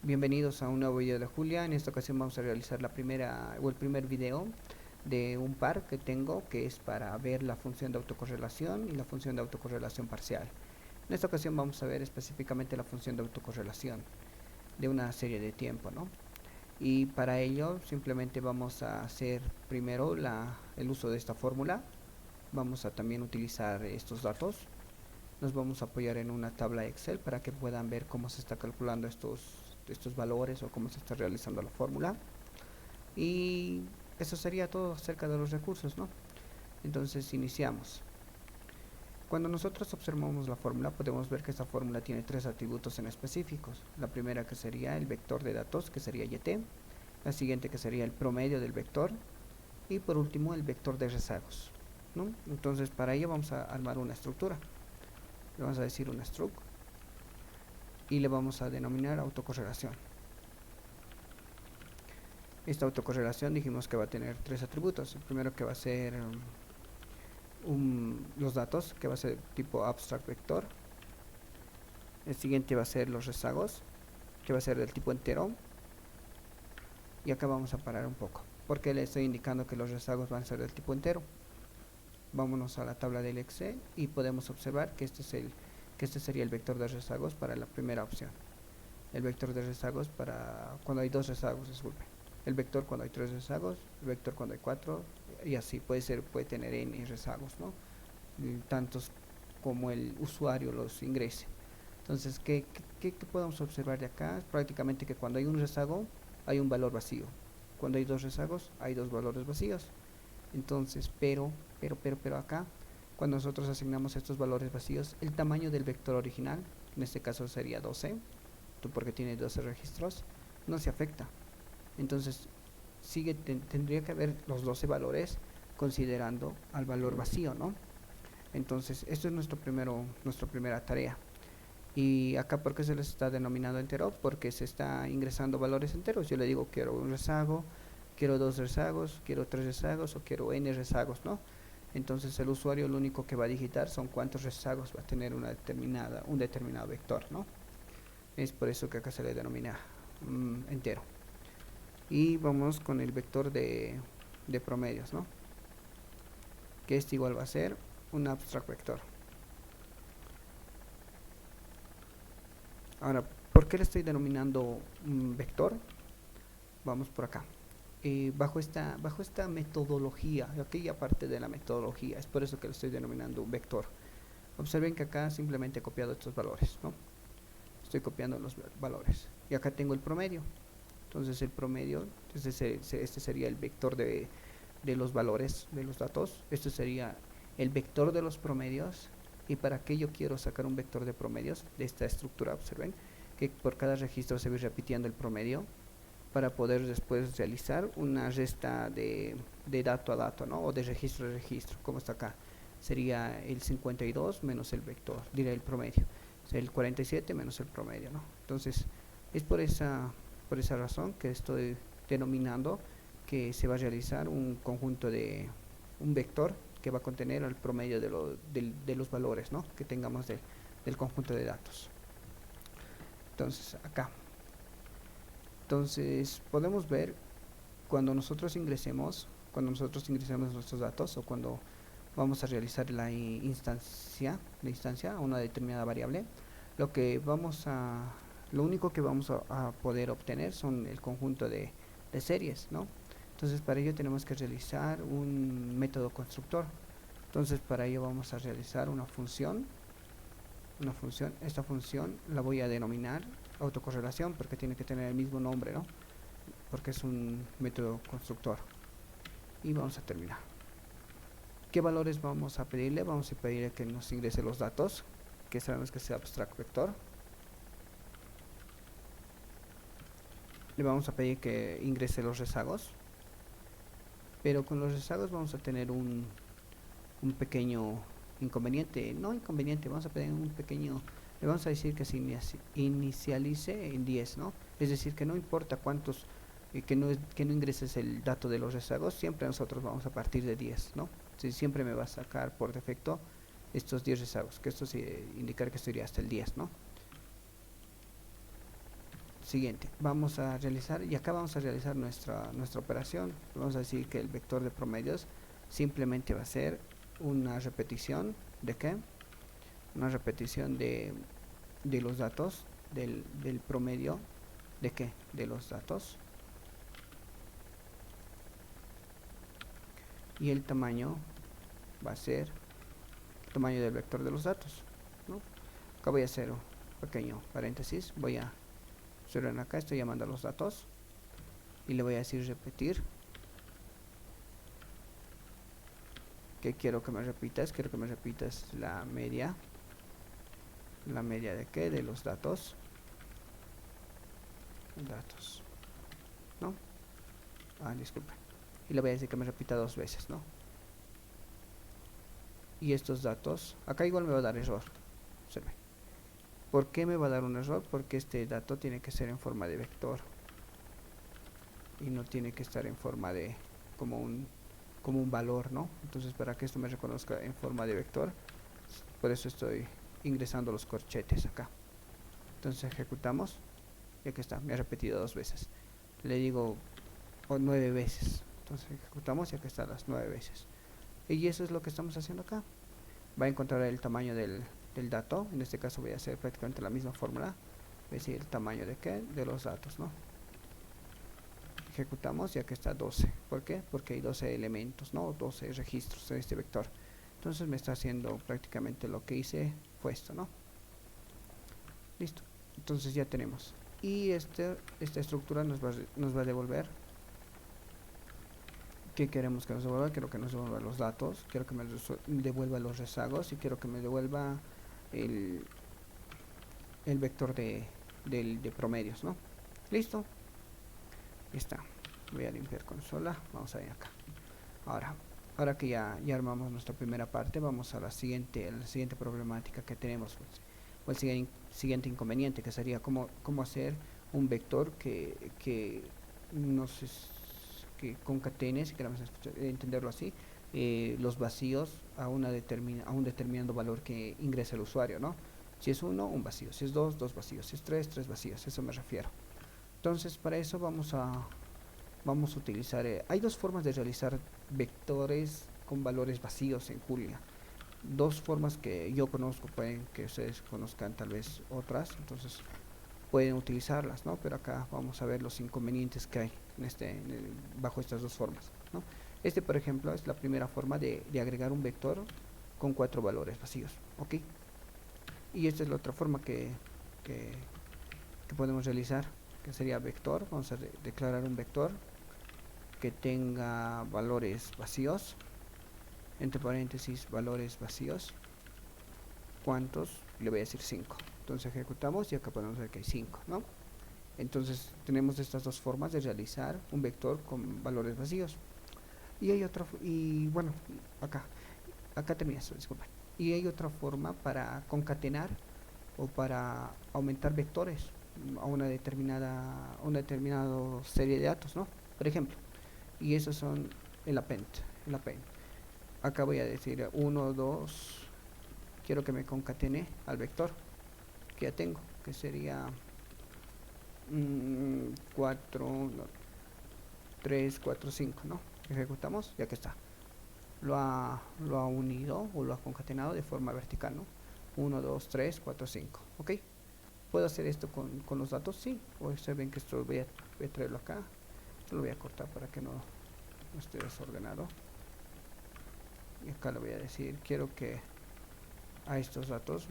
Bienvenidos a un nuevo video de Julia. En esta ocasión vamos a realizar el primer video de un par que tengo, que es para ver la función de autocorrelación y la función de autocorrelación parcial. En esta ocasión vamos a ver específicamente la función de autocorrelación de una serie de tiempo, ¿no? Y para ello simplemente vamos a hacer primero el uso de esta fórmula. Vamos a también utilizar estos datos. Nos vamos a apoyar en una tabla Excel para que puedan ver cómo se está calculando estos valores o cómo se está realizando la fórmula. Y eso sería todo acerca de los recursos, ¿no? Entonces iniciamos. Cuando nosotros observamos la fórmula, podemos ver que esta fórmula tiene tres atributos en específicos. La primera, que sería el vector de datos, que sería YT. La siguiente, que sería el promedio del vector. Y por último, el vector de rezagos, ¿no? Entonces para ello vamos a armar una estructura. Le vamos a decir una struct y le vamos a denominar autocorrelación. Esta autocorrelación dijimos que va a tener tres atributos. El primero, que va a ser los datos, que va a ser tipo abstract vector. El siguiente va a ser los rezagos, que va a ser del tipo entero. Y acá vamos a parar un poco, porque le estoy indicando que los rezagos van a ser del tipo entero. Vámonos a la tabla del Excel y podemos observar que este sería el vector de rezagos para la primera opción. El vector de rezagos para cuando hay dos rezagos, disculpe. El vector cuando hay tres rezagos, el vector cuando hay cuatro, y así puede tener n rezagos, ¿no? Tantos como el usuario los ingrese. Entonces, ¿qué podemos observar de acá? Prácticamente que cuando hay un rezago hay un valor vacío. Cuando hay dos rezagos hay dos valores vacíos. Entonces, pero acá, cuando nosotros asignamos estos valores vacíos, el tamaño del vector original, en este caso sería 12, porque tiene 12 registros, no se afecta. Entonces tendría que haber los 12 valores considerando al valor vacío, ¿no? Entonces esto es nuestra primera tarea. Y acá, ¿por qué se les está denominando entero? Porque se está ingresando valores enteros. Yo le digo, quiero un rezago, quiero dos rezagos, quiero tres rezagos o quiero n rezagos, ¿no? Entonces el usuario lo único que va a digitar son cuántos rezagos va a tener un determinado vector, ¿no? Es por eso que acá se le denomina entero. Y vamos con el vector de promedios, ¿no? Que este igual va a ser un abstract vector. Ahora, ¿por qué le estoy denominando vector? Vamos por acá. Bajo esta metodología, aquella parte de la metodología, es por eso que le estoy denominando un vector. Observen que acá simplemente he copiado estos valores, ¿no? Estoy copiando los valores. Y acá tengo el promedio. Entonces el promedio, este sería el vector de los valores de los datos. Este sería el vector de los promedios. Y para qué yo quiero sacar un vector de promedios de esta estructura, observen que por cada registro se va repitiendo el promedio para poder después realizar una resta de dato a dato, ¿no? O de registro a registro, como está acá. Sería el 52 menos el vector, diré el promedio. Sería el 47 menos el promedio, ¿no? Entonces, es por esa razón que estoy denominando que se va a realizar un conjunto de un vector que va a contener el promedio de los valores, ¿no? Que tengamos del conjunto de datos. Entonces, acá. Entonces, podemos ver cuando nosotros ingresemos nuestros datos o cuando vamos a realizar la instancia a una determinada variable, lo único que vamos a poder obtener son el conjunto de series, ¿no? Entonces para ello tenemos que realizar un método constructor. Entonces para ello vamos a realizar una función. Esta función la voy a denominar autocorrelación porque tiene que tener el mismo nombre, ¿no? Porque es un método constructor. Y vamos a terminar. ¿Qué valores vamos a pedirle? Vamos a pedirle que nos ingrese los datos, que sabemos que sea abstract vector. Le vamos a pedir que ingrese los rezagos, pero con los rezagos vamos a tener un pequeño inconveniente, vamos a pedir un pequeño, le vamos a decir que se inicialice en 10, ¿no? Es decir, que no importa cuántos, que no ingreses el dato de los rezagos, siempre nosotros vamos a partir de 10, ¿no? Si siempre me va a sacar por defecto estos 10 rezagos, que esto sí indicar que esto iría hasta el 10, ¿no? siguiente, vamos a realizar, y acá vamos a realizar nuestra operación. Vamos a decir que el vector de promedios simplemente va a ser una repetición de ¿qué? Una repetición de los datos del promedio de ¿qué? De los datos, y el tamaño va a ser el tamaño del vector de los datos, ¿no? Acá voy a hacer un pequeño paréntesis, voy a cerrar acá, estoy llamando a los datos y le voy a decir repetir. ¿Qué quiero que me repitas? Quiero que me repitas la media de qué, de los datos, ¿no? Disculpe, y le voy a decir que me repita 2 veces, ¿no? Y estos datos, acá igual me va a dar error, observe. ¿Por qué me va a dar un error? Porque este dato tiene que ser en forma de vector y no tiene que estar en forma de como un valor, ¿no? Entonces, para que esto me reconozca en forma de vector, por eso estoy ingresando los corchetes acá. Entonces ejecutamos y aquí está, me ha repetido 2 veces. Le digo 9 veces. Entonces ejecutamos y aquí está las 9 veces. Y eso es lo que estamos haciendo acá. Va a encontrar el tamaño del dato. En este caso voy a hacer prácticamente la misma fórmula. Voy a decir el tamaño de qué, de los datos, ¿no? Ejecutamos y aquí está 12. ¿Por qué? Porque hay 12 elementos, ¿no? 12 registros en este vector. Entonces me está haciendo prácticamente lo que hice fue esto, ¿no? Listo. Entonces ya tenemos. Y esta estructura nos va a devolver. ¿Qué queremos que nos devuelva? Quiero que nos devuelva los datos, quiero que me devuelva los rezagos y quiero que me devuelva el vector de promedios, ¿no? Listo. Ya está. Voy a limpiar consola. Vamos a ir acá. Ahora que ya armamos nuestra primera parte, vamos a la siguiente problemática que tenemos, o el siguiente inconveniente, que sería cómo hacer un vector que concatene, si queremos entenderlo así, los vacíos a un determinado valor que ingresa el usuario, ¿no? Si es 1, un vacío; si es 2, 2 vacíos; si es 3, 3 vacíos. Eso me refiero. Entonces, para eso vamos a utilizar, hay 2 formas de realizar vectores con valores vacíos en Julia. 2 formas que yo conozco, pueden que ustedes conozcan tal vez otras, entonces pueden utilizarlas, ¿no? Pero acá vamos a ver los inconvenientes que hay bajo estas 2 formas, ¿no? Por ejemplo, es la primera forma de agregar un vector con 4 valores vacíos, ¿ok? Y esta es la otra forma que podemos realizar, que sería vector. Vamos a declarar un vector que tenga valores vacíos, entre paréntesis, valores vacíos. ¿Cuántos? Le voy a decir 5. Entonces ejecutamos y acá podemos ver que hay 5, ¿no? Entonces tenemos estas 2 formas de realizar un vector con valores vacíos. Y hay otra, y bueno, acá termina esto, disculpen. Y hay otra forma para concatenar o para aumentar vectores a una determinada serie de datos, ¿no? Por ejemplo, y esos son el append. Acá voy a decir 1, 2, quiero que me concatene al vector que ya tengo, que sería 4, 3, 4, 5, ¿no? Ejecutamos y aquí está. Lo ha unido o lo ha concatenado de forma vertical, ¿no? 1, 2, 3, 4, 5, ¿ok? ¿Puedo hacer esto con los datos? Sí. Ustedes ven que esto voy a traerlo acá. Esto lo voy a cortar para que no esté desordenado. Y acá le voy a decir, quiero que a estos datos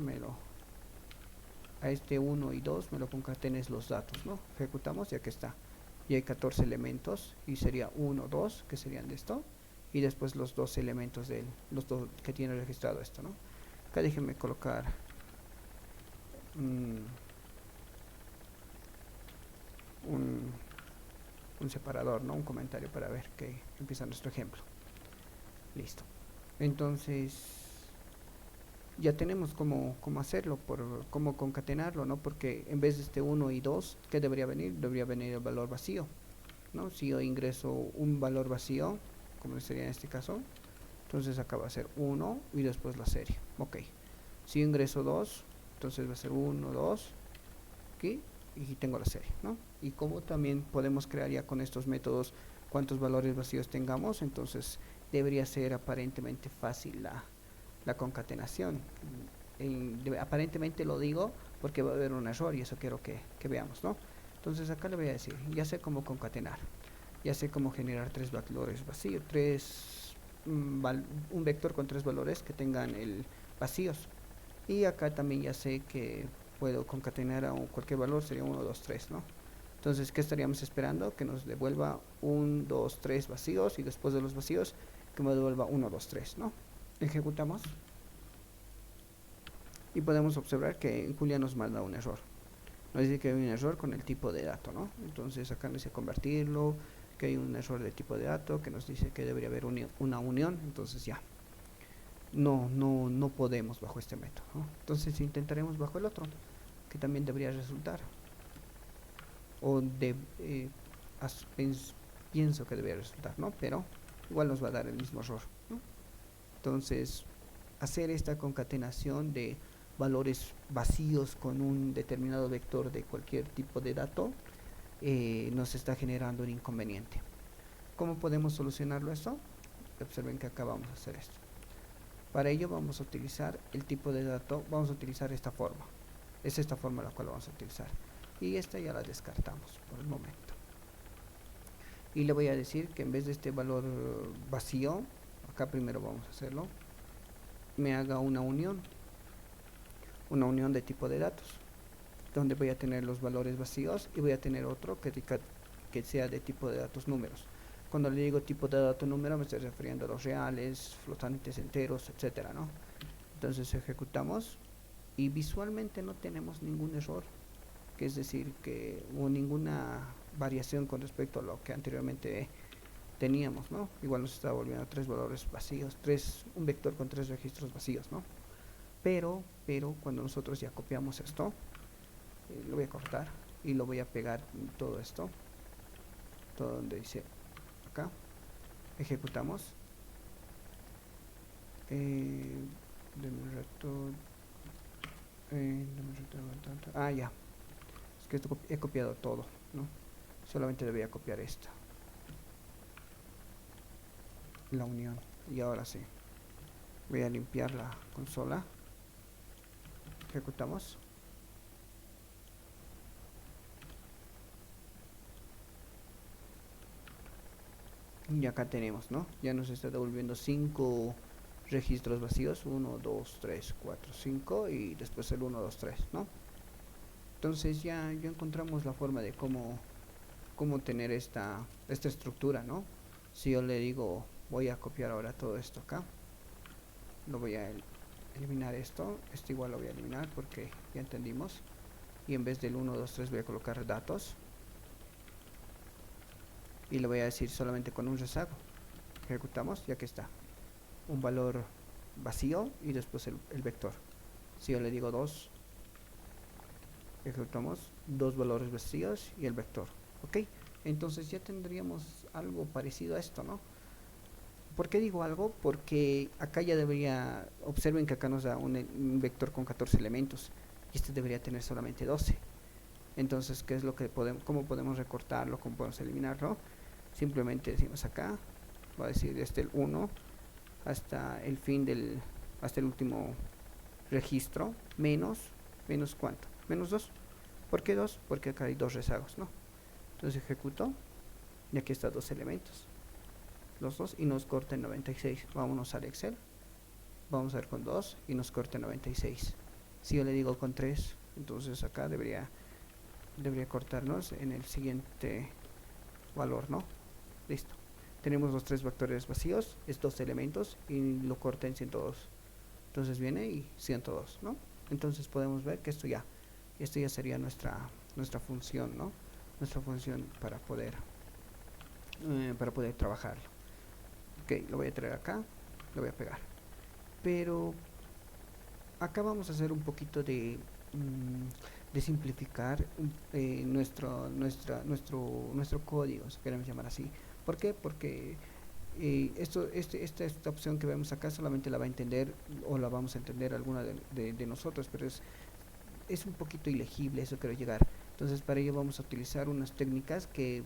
a este 1 y 2 me lo concatenes los datos, ¿no? Ejecutamos y aquí está. Y hay 14 elementos y sería 1, 2, que serían de esto. Y después los 2 elementos los 2 que tiene registrado esto, ¿no? Acá déjenme colocar un separador, ¿no? Un comentario para ver que empieza nuestro ejemplo. Listo. Entonces ya tenemos cómo hacerlo, cómo concatenarlo, ¿no? Porque en vez de este 1 y 2, ¿qué debería venir? Debería venir el valor vacío, ¿no? Si yo ingreso un valor vacío, como sería en este caso, entonces acá va a ser 1 y después la serie. Ok. Si yo ingreso 2, entonces va a ser 1, 2, aquí, y tengo la serie, ¿no? Y como también podemos crear ya con estos métodos cuántos valores vacíos tengamos, entonces debería ser aparentemente fácil la concatenación. Aparentemente lo digo porque va a haber un error y eso quiero que veamos, ¿no? Entonces acá le voy a decir, ya sé cómo concatenar, ya sé cómo generar tres valores vacíos, un vector con tres valores que tengan el vacíos. Y acá también ya sé que puedo concatenar a cualquier valor, sería 1, 2, 3, ¿no? Entonces, ¿qué estaríamos esperando? Que nos devuelva 1, 2, 3 vacíos y después de los vacíos que me devuelva 1, 2, 3, ¿no? Ejecutamos y podemos observar que Julia nos manda un error. Nos dice que hay un error con el tipo de dato, ¿no? Entonces acá nos dice convertirlo, que hay un error de tipo de dato, que nos dice que debería haber una unión, entonces ya. No podemos bajo este método, ¿no? Entonces intentaremos bajo el otro, que también debería resultar. O pienso que debería resultar, ¿no? Pero igual nos va a dar el mismo error, ¿no? Entonces, hacer esta concatenación de valores vacíos con un determinado vector de cualquier tipo de dato nos está generando un inconveniente. ¿Cómo podemos solucionarlo esto? Observen que acá vamos a hacer esto. Para ello vamos a utilizar el tipo de dato, vamos a utilizar esta forma. Es esta forma la cual vamos a utilizar. Y esta ya la descartamos por el momento. Y le voy a decir que en vez de este valor vacío, acá primero vamos a hacerlo, me haga una unión de tipo de datos, donde voy a tener los valores vacíos y voy a tener otro que sea de tipo de datos números. Cuando le digo tipo de dato número me estoy refiriendo a los reales, flotantes, enteros, etcétera, ¿no? Entonces ejecutamos y visualmente no tenemos ningún error, que es decir, que hubo ninguna variación con respecto a lo que anteriormente teníamos, ¿no? Igual nos está volviendo tres valores vacíos, un vector con tres registros vacíos, ¿no? Pero cuando nosotros ya copiamos esto, lo voy a cortar y lo voy a pegar en todo esto, todo donde dice acá, ejecutamos, denme un rato, ya, es que he copiado todo, ¿no? Solamente le voy a copiar esta, la unión, y ahora sí, voy a limpiar la consola, ejecutamos, y acá tenemos, ¿no? Ya nos está devolviendo 5 registros vacíos, 1, 2, 3, 4, 5 y después el 1, 2, 3, ¿no? Entonces ya encontramos la forma de cómo tener esta estructura, ¿no? Si yo le digo, voy a copiar ahora todo esto acá, lo voy a eliminar esto igual lo voy a eliminar porque ya entendimos, y en vez del 1, 2, 3 voy a colocar datos, y le voy a decir solamente con un rezago, ejecutamos, y aquí está, un valor vacío y después el vector. Si yo le digo 2, ejecutamos, dos valores vacíos y el vector, ok, entonces ya tendríamos algo parecido a esto, ¿no? ¿Por qué digo algo? Porque acá ya debería, observen que acá nos da un vector con 14 elementos y este debería tener solamente 12. Entonces, ¿qué es lo que cómo podemos recortarlo? ¿Cómo podemos eliminarlo? Simplemente decimos acá, voy a decir desde el 1 hasta el fin hasta el último registro, menos ¿cuánto? Menos 2. ¿Por qué 2? Porque acá hay dos rezagos, ¿no? Entonces ejecuto y aquí están dos elementos, los dos, y nos corta en 96. Vámonos al Excel, vamos a ver con 2 y nos corta en 96. Si yo le digo con 3, entonces acá debería cortarnos en el siguiente valor, ¿no? Listo, tenemos los tres vectores vacíos, es dos elementos y lo corta en 102. Entonces viene y 102, ¿no? Entonces podemos ver que esto ya sería nuestra función, ¿no? Nuestra función para poder trabajarlo. Ok, lo voy a traer acá, lo voy a pegar. Pero acá vamos a hacer un poquito de simplificar nuestro código, si queremos llamar así. ¿Por qué? Porque esta opción que vemos acá solamente la va a entender o la vamos a entender alguna de nosotros, pero es un poquito ilegible, eso quiero llegar. Entonces para ello vamos a utilizar unas técnicas que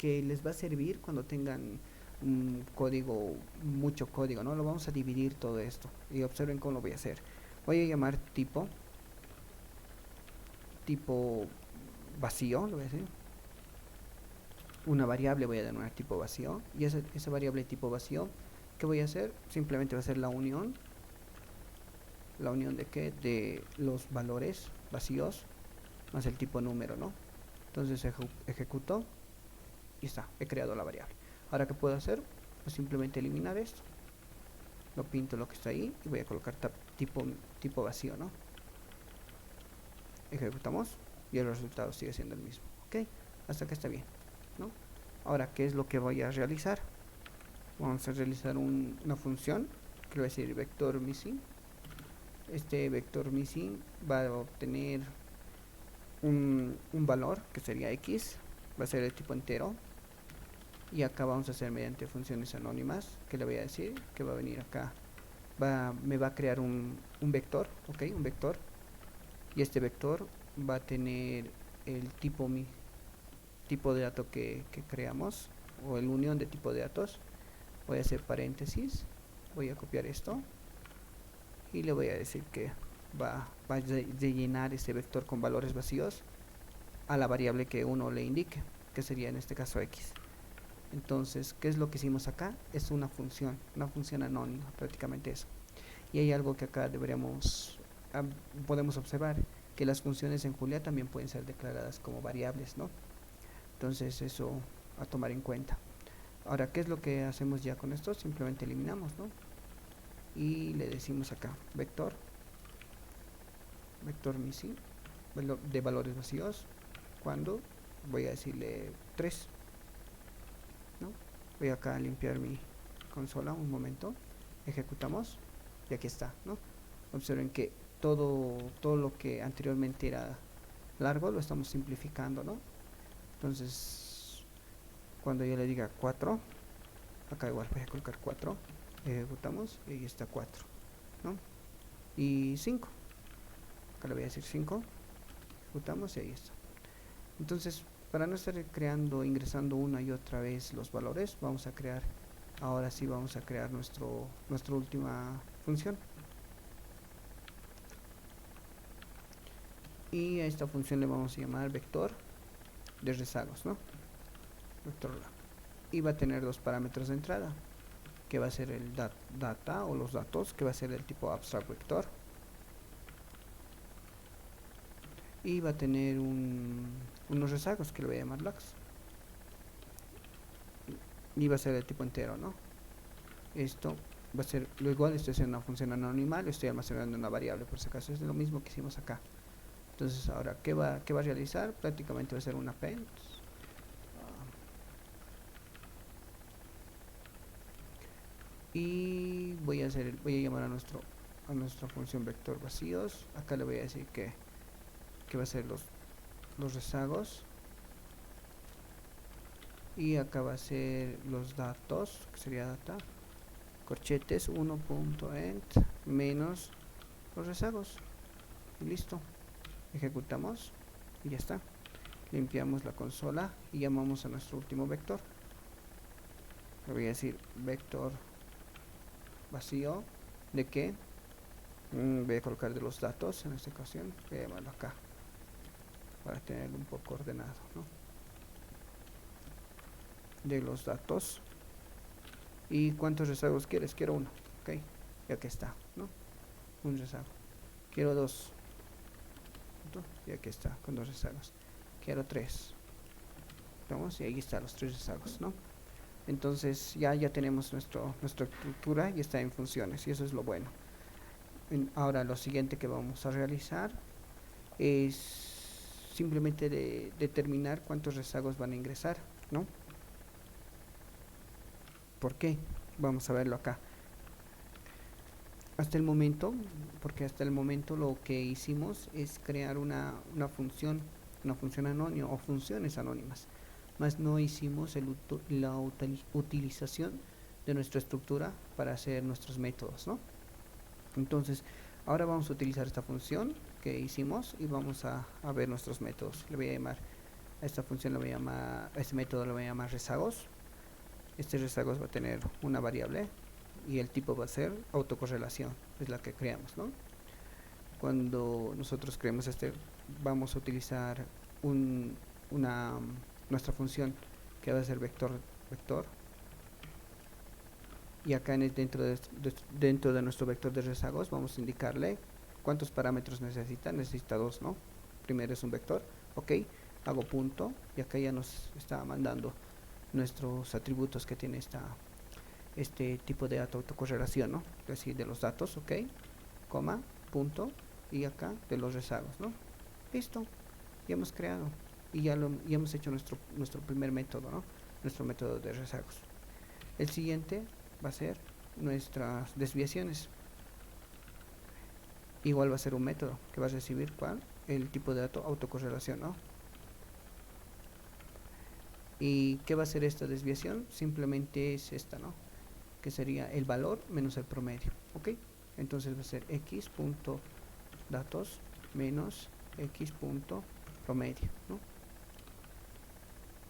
les va a servir cuando tengan un código, mucho código, ¿no? Lo vamos a dividir todo esto y observen cómo lo voy a hacer. Voy a llamar tipo vacío, lo voy a decir. Una variable voy a denominar tipo vacío, y esa variable tipo vacío, ¿qué voy a hacer? Simplemente va a ser la unión de qué, de los valores vacíos más el tipo número, ¿no? Entonces ejecuto y está, he creado la variable. Ahora, ¿qué puedo hacer? Pues simplemente eliminar esto, lo pinto lo que está ahí y voy a colocar tipo vacío, ¿no? Ejecutamos y el resultado sigue siendo el mismo. Ok, hasta que está bien, ¿no? Ahora, ¿qué es lo que voy a realizar? Vamos a realizar una función que le voy a decir vector missing. Este vector missing va a obtener un valor que sería x, va a ser de tipo entero, y acá vamos a hacer mediante funciones anónimas, que le voy a decir que va a venir acá, me va a crear un vector, ok, un vector, y este vector va a tener el tipo de dato que creamos, o el unión de tipo de datos. Voy a hacer paréntesis, voy a copiar esto y le voy a decir que va a rellenar ese vector con valores vacíos a la variable que uno le indique, que sería en este caso x. Entonces, ¿qué es lo que hicimos acá? Es una función anónima, prácticamente eso. Y hay algo que acá podemos observar, que las funciones en Julia también pueden ser declaradas como variables, ¿no? Entonces, eso a tomar en cuenta. Ahora, ¿qué es lo que hacemos ya con esto? Simplemente eliminamos, ¿no? Y le decimos acá, vector missing, de valores vacíos, cuando voy a decirle 3, ¿no? Voy acá a limpiar mi consola un momento, ejecutamos y aquí está, ¿no? Observen que todo lo que anteriormente era largo lo estamos simplificando, ¿no? Entonces, cuando yo le diga 4, acá igual voy a colocar 4, ejecutamos y ahí está 4, ¿no? Y 5, acá le voy a decir 5, ejecutamos y ahí está. Entonces, para no estar ingresando una y otra vez los valores, ahora sí vamos a crear nuestra última función. Y a esta función le vamos a llamar vector de rezagos, ¿no? Vector, y va a tener dos parámetros de entrada, que va a ser el data o los datos, que va a ser del tipo abstract vector, y va a tener unos rezagos que le voy a llamar lags, y va a ser de tipo entero, ¿no? Esto va a ser lo igual, esto es una función anónima, le estoy almacenando una variable por si acaso, es lo mismo que hicimos acá. Entonces ahora, ¿qué va a realizar? Prácticamente va a ser un append, y voy a llamar a nuestra función vector vacíos. Acá le voy a decir que va a ser los rezagos, y acá va a ser los datos, que sería data corchetes 1.end menos los rezagos, y listo. Ejecutamos y ya está. Limpiamos la consola y llamamos a nuestro último vector. Le voy a decir vector vacío de qué, voy a colocar de los datos, en esta ocasión voy a llamarlo acá para tenerlo un poco ordenado, ¿no? De los datos. ¿Y cuántos rezagos quieres? Quiero uno, ok, y aquí está, ¿no? Un rezago. Quiero dos, y aquí está, con dos rezagos. Quiero tres, vamos, y ahí están los tres rezagos, ¿no? Entonces ya tenemos nuestra estructura y está en funciones, y eso es lo bueno. Ahora lo siguiente que vamos a realizar es simplemente determinar cuántos rezagos van a ingresar, ¿no? ¿Por qué? Vamos a verlo acá. Hasta el momento lo que hicimos es crear una función anónima o funciones anónimas, más no hicimos la utilización de nuestra estructura para hacer nuestros métodos, ¿no? Entonces, ahora vamos a utilizar esta función que hicimos y vamos a ver nuestros métodos. Le voy a llamar a esta función, le voy a llamar, a este método le voy a llamar rezagos. Este rezagos va a tener una variable y el tipo va a ser autocorrelación, es la que creamos, ¿no? Cuando nosotros creemos vamos a utilizar nuestra función que va a ser vector, y acá dentro de nuestro vector de rezagos vamos a indicarle cuántos parámetros necesita 2, ¿no? Primero es un vector, ok, hago punto y acá ya nos está mandando nuestros atributos que tiene este tipo de autocorrelación, ¿no? Es decir, de los datos, ok, coma, punto, y acá de los rezagos, ¿no? Listo, ya hemos creado y ya hemos hecho nuestro primer método, ¿no? Nuestro método de rezagos. El siguiente va a ser nuestras desviaciones. Igual va a ser un método que va a recibir ¿cuál? El tipo de dato autocorrelación, ¿no? ¿Y qué va a ser esta desviación? Simplemente es esta, ¿no? Que sería el valor menos el promedio, ¿ok? Entonces va a ser x.datos menos x.promedio, ¿no?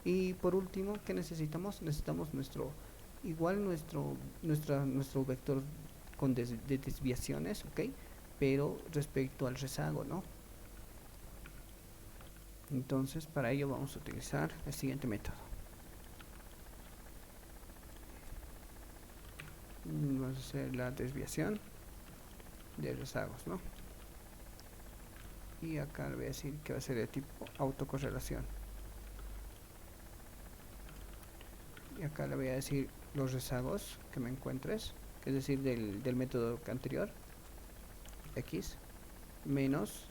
Y por último, ¿qué necesitamos? Necesitamos nuestro vector de desviaciones, ¿ok? Pero respecto al rezago, ¿no? Entonces, para ello vamos a utilizar el siguiente método. Vamos a hacer la desviación de rezagos, ¿no? Y acá le voy a decir que va a ser de tipo autocorrelación. Y acá le voy a decir los rezagos que me encuentres, que es decir, del método anterior, x, menos,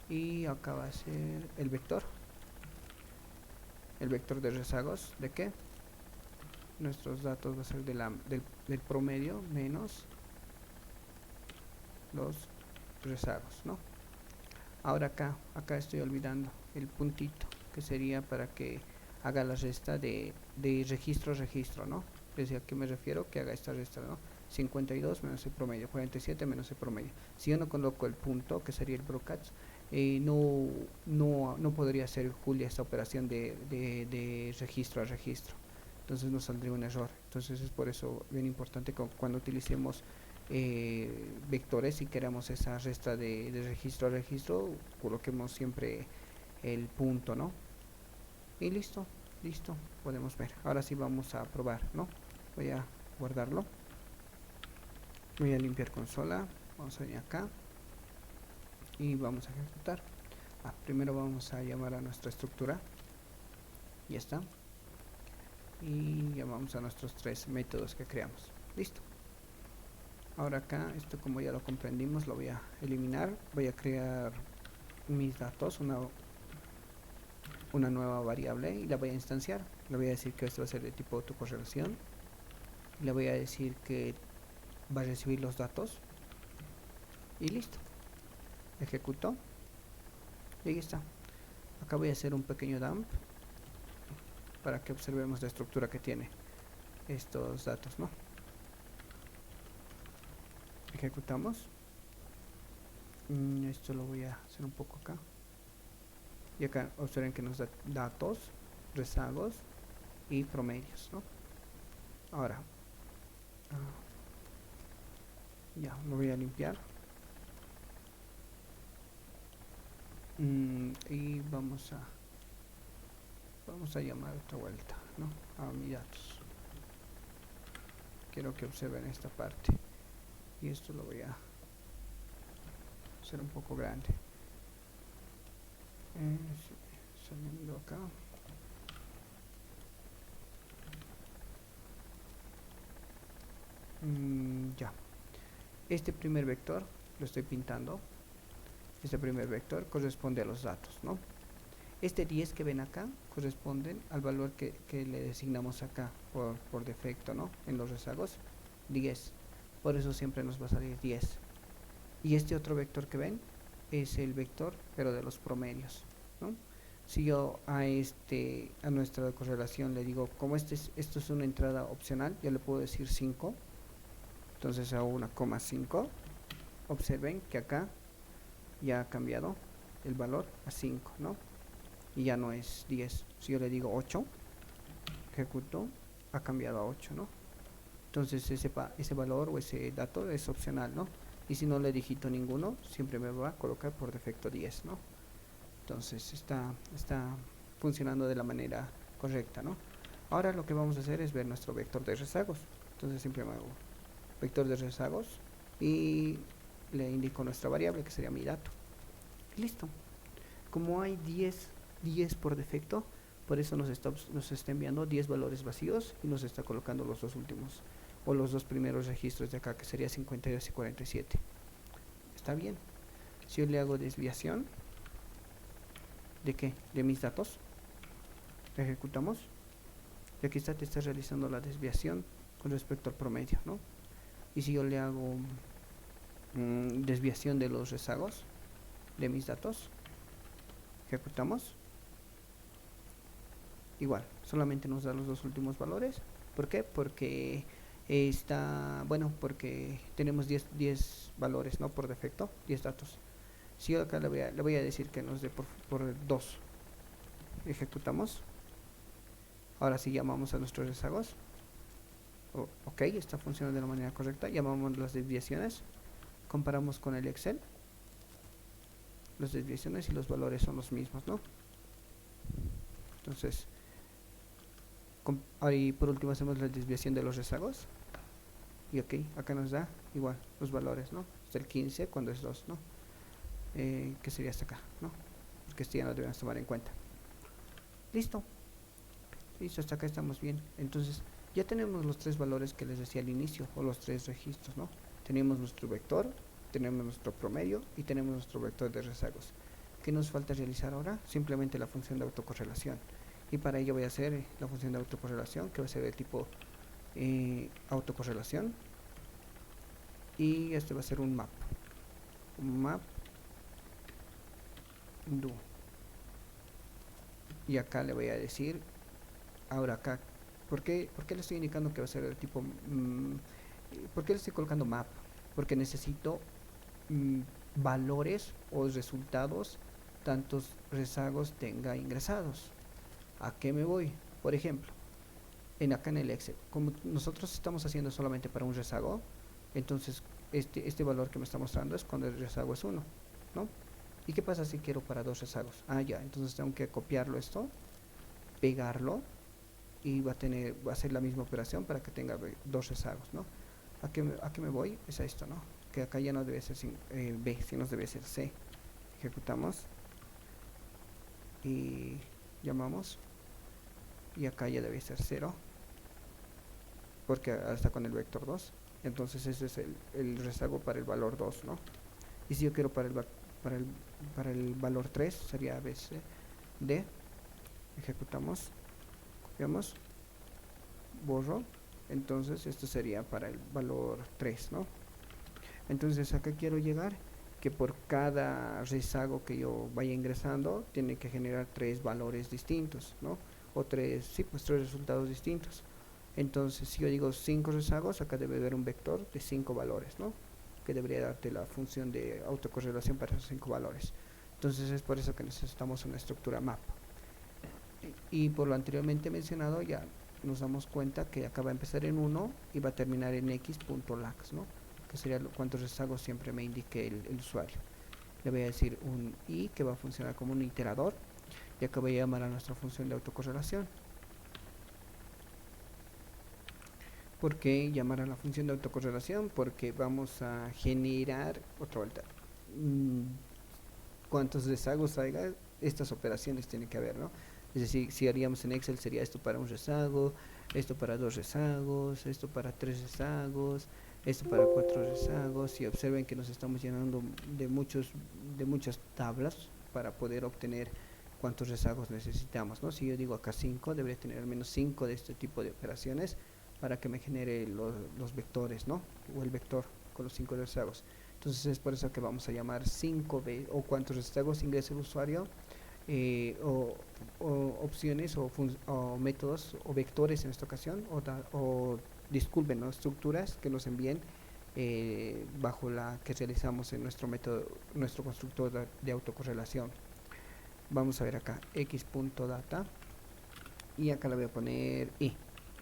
y acá va a ser el vector de rezagos, ¿de qué? Nuestros datos va a ser del promedio menos los rezagos, ¿no? Ahora acá estoy olvidando el puntito, que sería para que haga la resta de registro a registro, ¿no? Es decir, ¿a qué me refiero? Que haga esta resta, ¿no? 52 menos el promedio, 47 menos el promedio. Si yo no coloco el punto, que sería el broadcast, no podría hacer Julia esta operación de registro a registro. Entonces nos saldría un error. Entonces es por eso bien importante que cuando utilicemos vectores y queramos esa resta de registro a registro, coloquemos siempre el punto, ¿no? Y listo, podemos ver. Ahora sí vamos a probar, ¿no? Voy a guardarlo. Voy a limpiar consola. Vamos a venir acá y vamos a ejecutar. Primero vamos a llamar a nuestra estructura. Ya está. Y llamamos a nuestros 3 métodos que creamos. Listo. Ahora acá, esto como ya lo comprendimos, lo voy a eliminar. Voy a crear mis datos, una nueva variable y la voy a instanciar. Le voy a decir que esto va a ser de tipo autocorrelación. Le voy a decir que va a recibir los datos. Y listo. Ejecuto. Y ahí está. Acá voy a hacer un pequeño dump para que observemos la estructura que tiene estos datos, ¿no? Ejecutamos. Esto lo voy a hacer un poco acá. Y acá observen que nos da datos, rezagos y promedios, ¿no? Ahora, ya lo voy a limpiar. Y vamos a llamar otra vuelta, ¿no? A mis datos. Quiero que observen esta parte. Y esto lo voy a hacer un poco grande. Saliendo acá. Ya. Este primer vector lo estoy pintando. Este primer vector corresponde a los datos, ¿no? Este 10 que ven acá corresponden al valor que le designamos acá por defecto, ¿no? En los rezagos, 10. Por eso siempre nos va a salir 10. Y este otro vector que ven es el vector, pero de los promedios, ¿no? Si yo a nuestra correlación le digo, como esto es una entrada opcional, ya le puedo decir 5. Entonces hago una coma 5. Observen que acá ya ha cambiado el valor a 5, ¿no? Y ya no es 10. Si yo le digo 8, ejecuto, ha cambiado a 8, ¿no? Entonces ese valor o ese dato es opcional, ¿no? Y si no le digito ninguno, siempre me va a colocar por defecto 10, ¿no? Entonces está funcionando de la manera correcta, ¿no? Ahora lo que vamos a hacer es ver nuestro vector de rezagos. Entonces siempre me hago vector de rezagos y le indico nuestra variable que sería mi dato. Listo. Como hay 10 por defecto, por eso nos está enviando 10 valores vacíos y nos está colocando los dos últimos o los dos primeros registros de acá, que sería 52 y 47. Está bien. Si yo le hago desviación, ¿de qué? De mis datos. Ejecutamos. Y aquí te está realizando la desviación con respecto al promedio, ¿no? Y si yo le hago desviación de los rezagos de mis datos, ejecutamos. Igual, solamente nos da los dos últimos valores. ¿Por qué? Porque porque tenemos 10 valores, ¿no? Por defecto, 10 datos. Si yo acá le voy a decir que nos dé por 2, ejecutamos. Ahora sí llamamos a nuestros rezagos. Ok, está funcionando de la manera correcta. Llamamos las desviaciones. Comparamos con el Excel. Las desviaciones y los valores son los mismos, ¿no? Entonces, ahí por último hacemos la desviación de los rezagos. Y ok, acá nos da igual los valores, ¿no? Hasta el 15 cuando es 2, ¿no? Que sería hasta acá, ¿no? Porque esto ya no debemos tomar en cuenta. Listo. Listo, hasta acá estamos bien. Entonces, ya tenemos los tres valores que les decía al inicio, o los tres registros, ¿no? Tenemos nuestro vector, tenemos nuestro promedio y tenemos nuestro vector de rezagos. ¿Qué nos falta realizar ahora? Simplemente la función de autocorrelación. Y para ello voy a hacer la función de autocorrelación, que va a ser de tipo autocorrelación. Y este va a ser un map. Un map do. Y acá le voy a decir, ahora acá, ¿por qué le estoy indicando que va a ser el tipo, por qué le estoy colocando map? Porque necesito valores o resultados tantos rezagos tenga ingresados. ¿A qué me voy? Por ejemplo, acá en el Excel, como nosotros estamos haciendo solamente para un rezago, entonces este valor que me está mostrando es cuando el rezago es 1, ¿no? ¿Y qué pasa si quiero para dos rezagos? Ya, entonces tengo que copiarlo esto, pegarlo y va a hacer la misma operación para que tenga dos rezagos, ¿no? ¿A qué me voy? Es a esto, ¿no? Que acá ya no debe ser B, sino debe ser C. Ejecutamos y llamamos, y acá ya debe ser 0 porque está con el vector 2. Entonces ese es el rezago para el valor 2, ¿no? Y si yo quiero para el valor 3 sería ABCD. Ejecutamos, copiamos, borro. Entonces esto sería para el valor 3, ¿no? Entonces acá quiero llegar que por cada rezago que yo vaya ingresando tiene que generar 3 valores distintos, ¿no? O tres resultados distintos. Entonces si yo digo 5 rezagos, acá debe haber un vector de 5 valores, ¿no? Que debería darte la función de autocorrelación para esos 5 valores. Entonces es por eso que necesitamos una estructura map. Y por lo anteriormente mencionado ya nos damos cuenta que acá va a empezar en 1 y va a terminar en x.lax, ¿no? Que sería cuántos rezagos siempre me indique el usuario. Le voy a decir un i que va a funcionar como un iterador, y acá voy a llamar a nuestra función de autocorrelación. ¿Por qué llamar a la función de autocorrelación? Porque vamos a generar otra vuelta. Cuántos rezagos haya, estas operaciones tienen que haber, ¿no? Es decir, si haríamos en Excel sería esto para un rezago, esto para 2 rezagos, esto para 3 rezagos, esto para 4 rezagos. Y observen que nos estamos llenando de muchas tablas para poder obtener cuántos rezagos necesitamos, ¿no? Si yo digo acá 5, debería tener al menos 5 de este tipo de operaciones para que me genere los vectores, ¿no? O el vector con los 5 rezagos. Entonces es por eso que vamos a llamar 5B o cuántos rezagos ingresa el usuario, o opciones o métodos o vectores en esta ocasión, disculpen, ¿no? Estructuras que nos envíen bajo la que realizamos en nuestro método, nuestro constructor de autocorrelación. Vamos a ver acá x.data y acá le voy a poner i,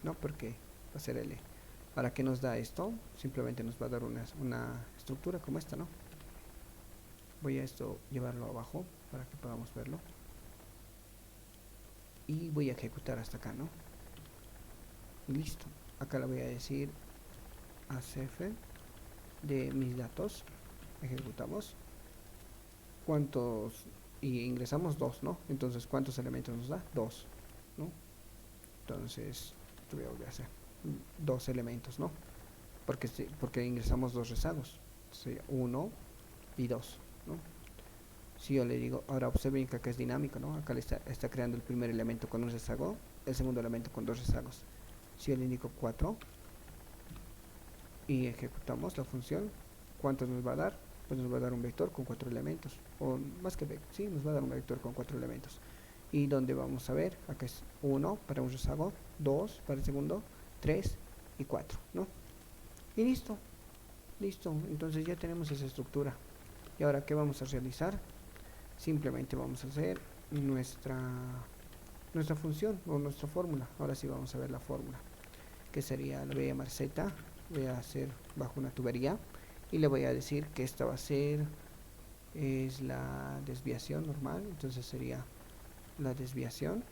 ¿no? Porque va a ser l. ¿Para qué nos da esto? Simplemente nos va a dar una estructura como esta, ¿no? Voy a esto llevarlo abajo para que podamos verlo. Y voy a ejecutar hasta acá, ¿no? Y listo. Acá le voy a decir acf de mis datos. Ejecutamos. ¿Cuántos? Y ingresamos 2, ¿no? Entonces, ¿cuántos elementos nos da? 2, ¿no? Entonces, voy a volver a hacer 2 elementos, ¿no? Porque ingresamos 2 rezagos. Sería 1 y 2, ¿no? Si yo le digo, ahora observen que acá es dinámico, ¿no? Acá le está creando el primer elemento con un rezago, el segundo elemento con 2 rezagos. Si yo le indico 4 y ejecutamos la función, ¿cuántos nos va a dar? Pues nos va a dar un vector con 4 elementos, o más que vector, sí, nos va a dar un vector con 4 elementos. Y donde vamos a ver, acá es 1 para un rezago, 2 para el segundo, 3 y 4, ¿no? Y listo, listo, entonces ya tenemos esa estructura. Y ahora, ¿qué vamos a realizar? Simplemente vamos a hacer nuestra función o nuestra fórmula. Ahora sí vamos a ver la fórmula, que sería, la voy a llamar z, voy a hacer bajo una tubería y le voy a decir que esta va a ser, es la desviación normal, entonces sería la desviación,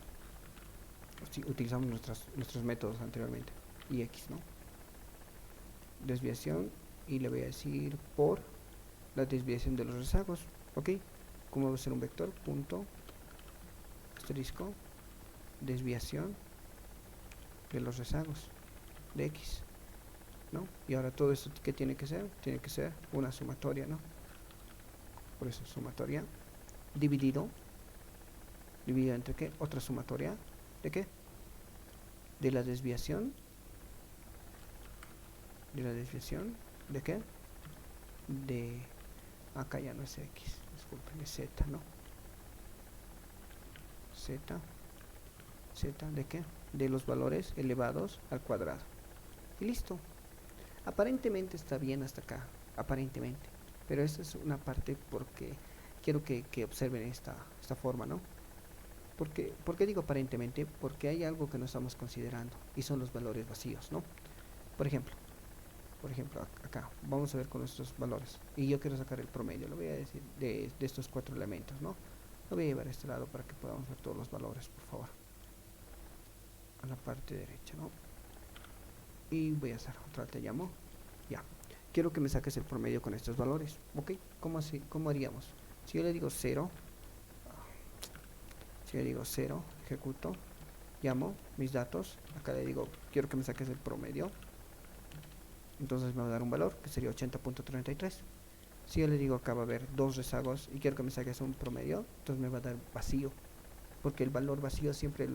si utilizamos nuestros métodos anteriormente, y x, ¿no? Desviación, y le voy a decir por la desviación de los rezagos, ¿ok? Como va a ser un vector, punto, asterisco, desviación de los rezagos de x, ¿no? Y ahora todo esto, ¿qué tiene que ser? Tiene que ser una sumatoria, ¿no? Por eso sumatoria dividido entre ¿qué? Otra sumatoria ¿de qué? De la desviación ¿de qué? De, acá ya no es x, disculpen, es z, ¿no? Z ¿de qué? De los valores elevados al cuadrado. Y listo. Aparentemente está bien hasta acá, aparentemente. Pero esta es una parte porque quiero que observen esta forma, ¿no? ¿Por qué digo aparentemente? Porque hay algo que no estamos considerando y son los valores vacíos, ¿no? Por ejemplo, acá, vamos a ver con nuestros valores. Y yo quiero sacar el promedio, lo voy a decir, de estos 4 elementos, ¿no? Lo voy a llevar a este lado para que podamos ver todos los valores, por favor. A la parte derecha, ¿no? Y voy a hacer otra, te llamo. Ya. Quiero que me saques el promedio con estos valores, ¿ok? ¿Cómo haríamos? Si yo le digo 0, ejecuto, llamo mis datos, acá le digo, quiero que me saques el promedio, entonces me va a dar un valor que sería 80.33. Si yo le digo acá va a haber 2 rezagos y quiero que me saques un promedio, entonces me va a dar vacío, porque el valor vacío siempre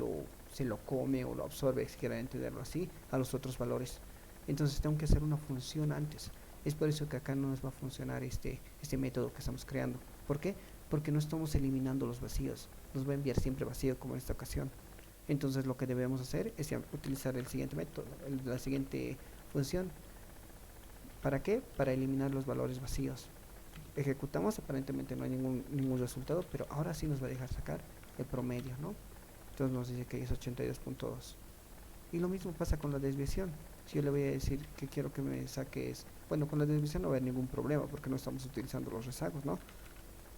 se lo come o lo absorbe, si quieren entenderlo así, a los otros valores. Entonces tengo que hacer una función antes. Es por eso que acá no nos va a funcionar este método que estamos creando. ¿Por qué? Porque no estamos eliminando los vacíos. Nos va a enviar siempre vacío como en esta ocasión. Entonces lo que debemos hacer es utilizar el siguiente método, la siguiente función. ¿Para qué? Para eliminar los valores vacíos. Ejecutamos, aparentemente no hay ningún resultado, pero ahora sí nos va a dejar sacar el promedio, ¿no? Entonces nos dice que es 82.2. Y lo mismo pasa con la desviación. Si yo le voy a decir que quiero que me saques, bueno, con la desviación no va a haber ningún problema porque no estamos utilizando los rezagos, ¿no?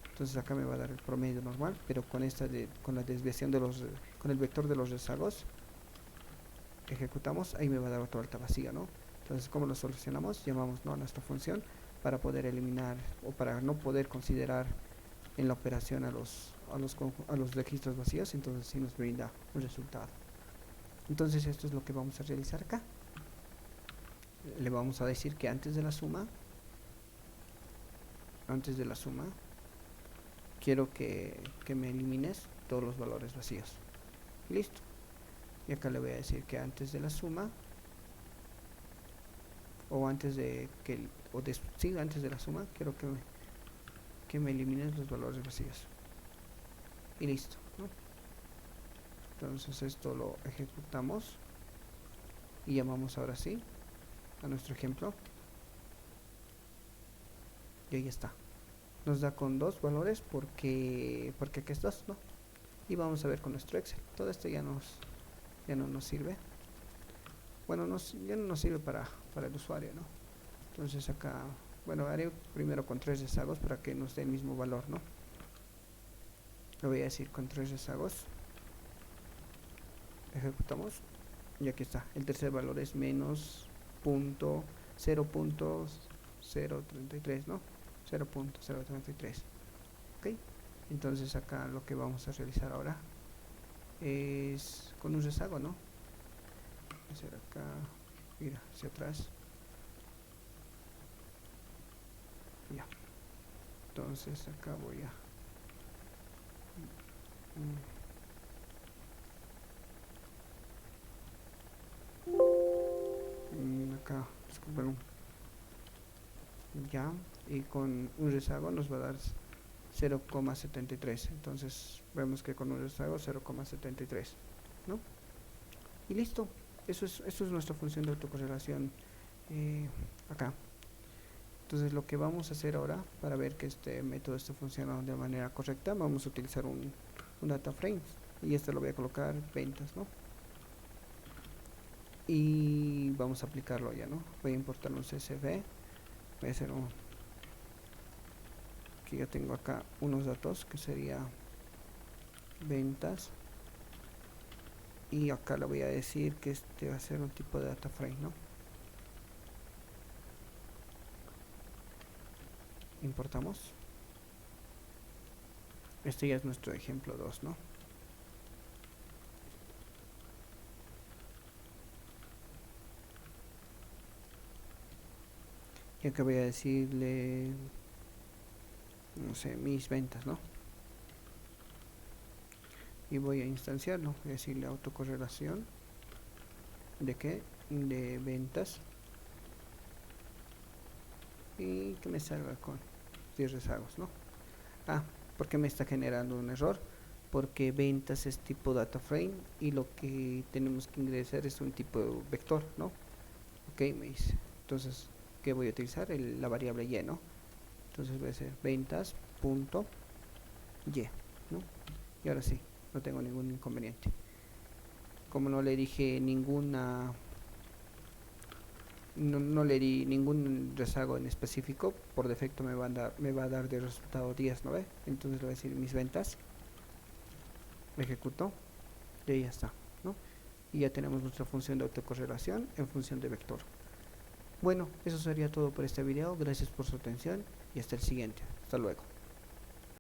Entonces acá me va a dar el promedio normal, pero con la desviación con el vector de los rezagos, ejecutamos, ahí me va a dar otra alta vacía, ¿no? Entonces, ¿cómo lo solucionamos? Llamamos, ¿no?, a nuestra función para poder eliminar o para no poder considerar en la operación a los registros vacíos, entonces sí nos brinda un resultado. Entonces esto es lo que vamos a realizar acá. Le vamos a decir que antes de la suma quiero que me elimines todos los valores vacíos. Listo. Y acá le voy a decir que antes de la suma, o antes de que sí, antes de la suma quiero que me elimines los valores vacíos. Y listo, ¿no? Entonces esto lo ejecutamos y llamamos ahora sí a nuestro ejemplo. y ahí está. Nos da con dos valores porque aquí es 2, ¿no? Y vamos a ver con nuestro Excel. Todo esto ya no nos sirve. Bueno, ya no nos sirve para el usuario, ¿no? Entonces acá, bueno, haré primero con 3 rezagos para que nos dé el mismo valor, ¿no? Lo voy a decir con 3 rezagos. Ejecutamos y aquí está. El tercer valor es menos 0.033, ¿no? 0.033. Ok, entonces acá lo que vamos a realizar ahora es con un rezago, ¿no? Hacer acá, mira, hacia atrás. Ya. Entonces acá voy a acá, disculpen, ya, y con un rezago nos va a dar 0,73. Entonces vemos que con un rezago 0,73, ¿no? Y listo. Eso es nuestra función de autocorrelación acá. Entonces lo que vamos a hacer ahora para ver que este método esté funcionando de manera correcta, vamos a utilizar un data frame, y este lo voy a colocar ventas, ¿no? Y vamos a aplicarlo ya, ¿no? Voy a importar un CSV, voy a hacer que ya tengo acá unos datos que sería ventas, y acá le voy a decir que este va a ser un tipo de data frame, ¿no? Importamos. Este ya es nuestro ejemplo 2, ¿no? Y acá voy a decirle, no sé, mis ventas, ¿no? Y voy a instanciarlo, voy a decirle autocorrelación de qué, de ventas, y que me salga con 10 rezagos, ¿no? Porque me está generando un error, porque ventas es tipo data frame y lo que tenemos que ingresar es un tipo vector, ¿no? Ok, me dice, entonces, ¿qué voy a utilizar? La variable y, ¿no? Entonces voy a hacer ventas punto y, ¿no? Y ahora sí, no tengo ningún inconveniente. Como no le dije no le di ningún rezago en específico, por defecto me va a dar de resultado 10, ¿no ve? Entonces le voy a decir mis ventas, ejecuto, y ahí ya está, ¿no? Y ya tenemos nuestra función de autocorrelación en función de vector. Bueno, eso sería todo por este video, gracias por su atención y hasta el siguiente, hasta luego.